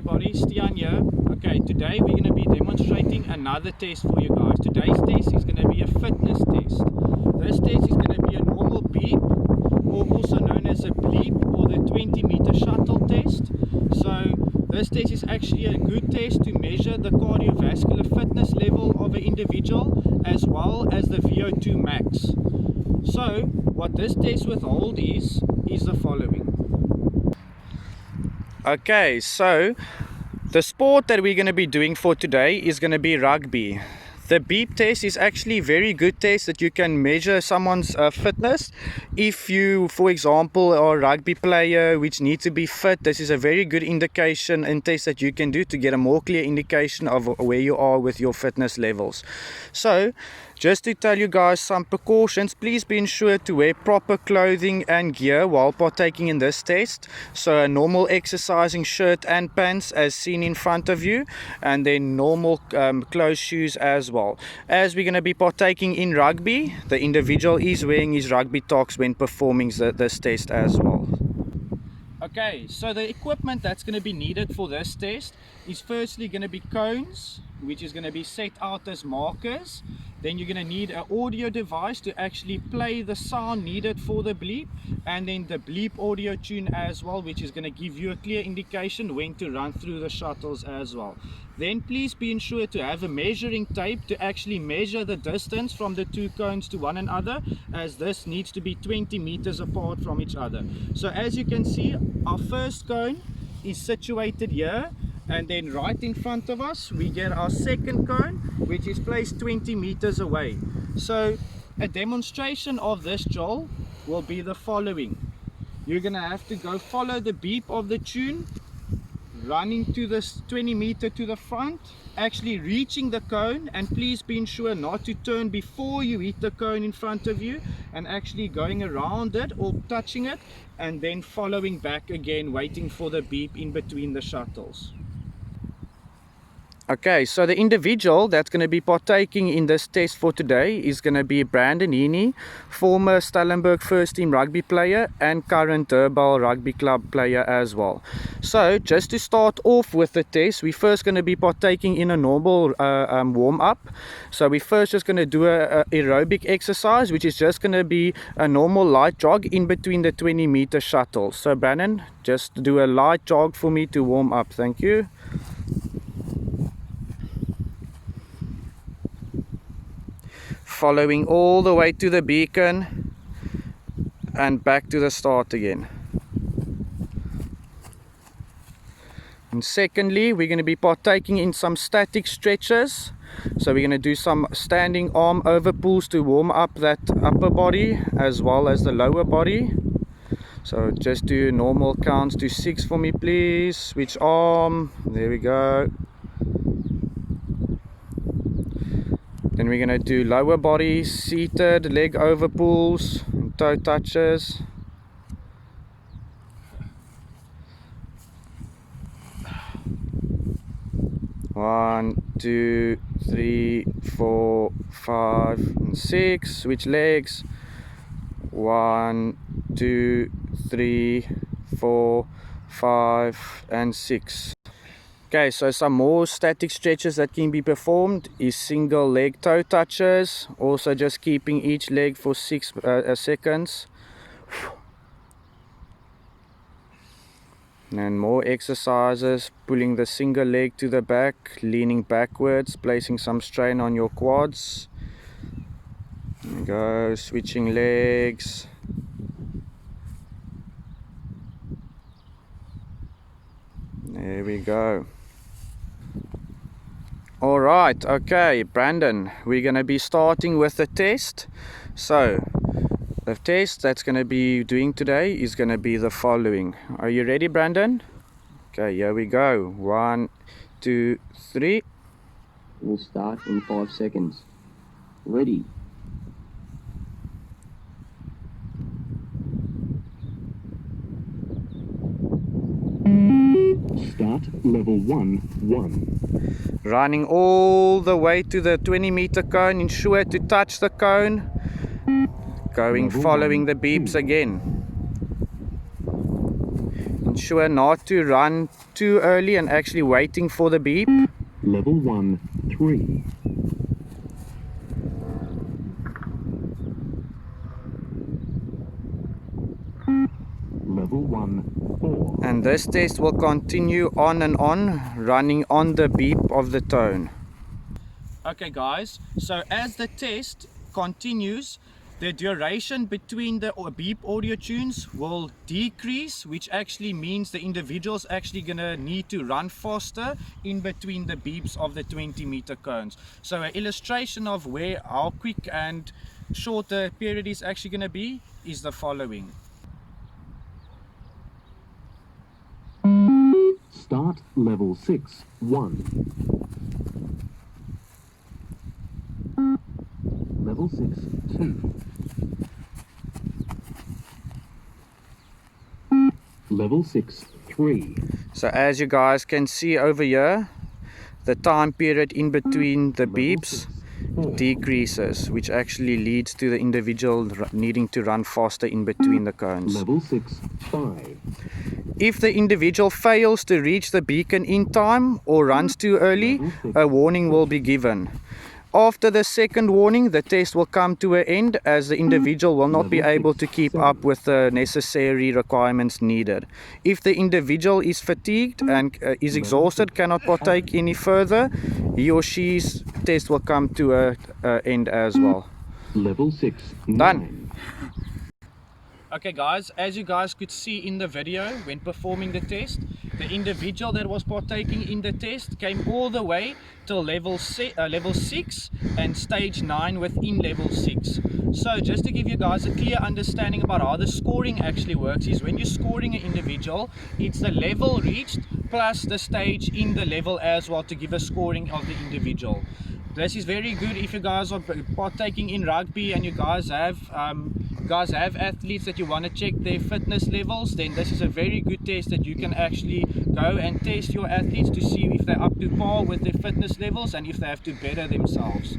everybody, Stian here. Okay, today we're going to be demonstrating another test for you guys. Today's test is going to be a fitness test. This test is going to be a normal beep, or also known as a bleep, or the 20-meter shuttle test. So this test is actually a good test to measure the cardiovascular fitness level of an individual as well as the VO2 max. So what this test withhold is the following. Okay, so the sport that we're going to be doing for today is going to be rugby. The beep test is actually a very good test that you can measure someone's fitness. If you, for example, are a rugby player which needs to be fit, this is a very good indication and test that you can do to get a more clear indication of where you are with your fitness levels. So, just to tell you guys some precautions, please be ensured to wear proper clothing and gear while partaking in this test. So a normal exercising shirt and pants as seen in front of you, and then normal closed shoes as well. As we're going to be partaking in rugby, the individual is wearing his rugby togs when performing this test as well. Okay, so the equipment that's going to be needed for this test is firstly going to be cones, which is going to be set out as markers. Then you're going to need an audio device to actually play the sound needed for the bleep, and then the bleep audio tune as well, which is going to give you a clear indication when to run through the shuttles as well. Then please be ensured to have a measuring tape to actually measure the distance from the two cones to one another, as this needs to be 20 meters apart from each other. So as you can see, our first cone is situated here, and then right in front of us we get our second cone, which is placed 20 meters away. So a demonstration of this drill will be the following. You're gonna have to go follow the beep of the tune, running to this 20 meter to the front, actually reaching the cone, and please be sure not to turn before you hit the cone in front of you, and actually going around it or touching it, and then following back again, waiting for the beep in between the shuttles. Okay, so the individual that's going to be partaking in this test for today is going to be Brandon Heaney, former Stellenberg first team rugby player and current Durban Rugby Club player as well. So just to start off with the test, we're first going to be partaking in a normal warm-up. So we're first just going to do a aerobic exercise, which is just going to be a normal light jog in between the 20-meter shuttles. So Brandon, just do a light jog for me to warm up. Thank you. Following all the way to the beacon and back to the start again. And secondly, we're going to be partaking in some static stretches. So we're going to do some standing arm over pulls to warm up that upper body as well as the lower body. So just do normal counts to 6 for me, please. Switch arm. There we go. Then we're going to do lower body, seated, leg over pulls, and toe touches. One, 2, 3, 4, 5, and 6. Switch legs. 1, 2, 3, 4, 5, and 6. Okay, so some more static stretches that can be performed is single leg toe touches, also just keeping each leg for 6 seconds. And more exercises, pulling the single leg to the back, leaning backwards, placing some strain on your quads. There we go, switching legs. There we go. Alright, okay, Brandon, we're going to be starting with the test. So, the test that's going to be doing today is going to be the following. Are you ready, Brandon? Okay, here we go. 1, 2, 3. We'll start in 5 seconds. Ready. Start level 1. Running all the way to the 20-meter cone. Ensure to touch the cone. Going, following the beeps again. sure not to run too early and actually waiting for the beep. Level 1, 3. Level 1, 4. And this test will continue on and on, running on the beep of the tone. Okay guys, so as the test continues, the duration between the beep audio tunes will decrease, which actually means the individual's actually gonna need to run faster in between the beeps of the 20-meter cones. So an illustration of how quick and short the period is actually gonna be is the following. Start level 6, 1. Level 6, 2. Level 6, 3. So as you guys can see over here, the time period in between the beeps decreases, which actually leads to the individual needing to run faster in between the cones. Level 6, 5. If the individual fails to reach the beacon in time or runs too early, a warning will be given. After the second warning, the test will come to an end as the individual will not be able to keep up with the necessary requirements needed. If the individual is fatigued and is exhausted, cannot partake any further, he or she's test will come to an end as well. Level 6, 9. Done. Okay guys, as you guys could see in the video when performing the test, the individual that was partaking in the test came all the way till level 6 and stage 9 within level 6. So just to give you guys a clear understanding about how the scoring actually works is when you're scoring an individual, it's the level reached plus the stage in the level as well to give a scoring of the individual. This is very good if you guys are partaking in rugby and you guys have athletes that you want to check their fitness levels. Then this is a very good test that you can actually go and test your athletes to see if they're up to par with their fitness levels and if they have to better themselves.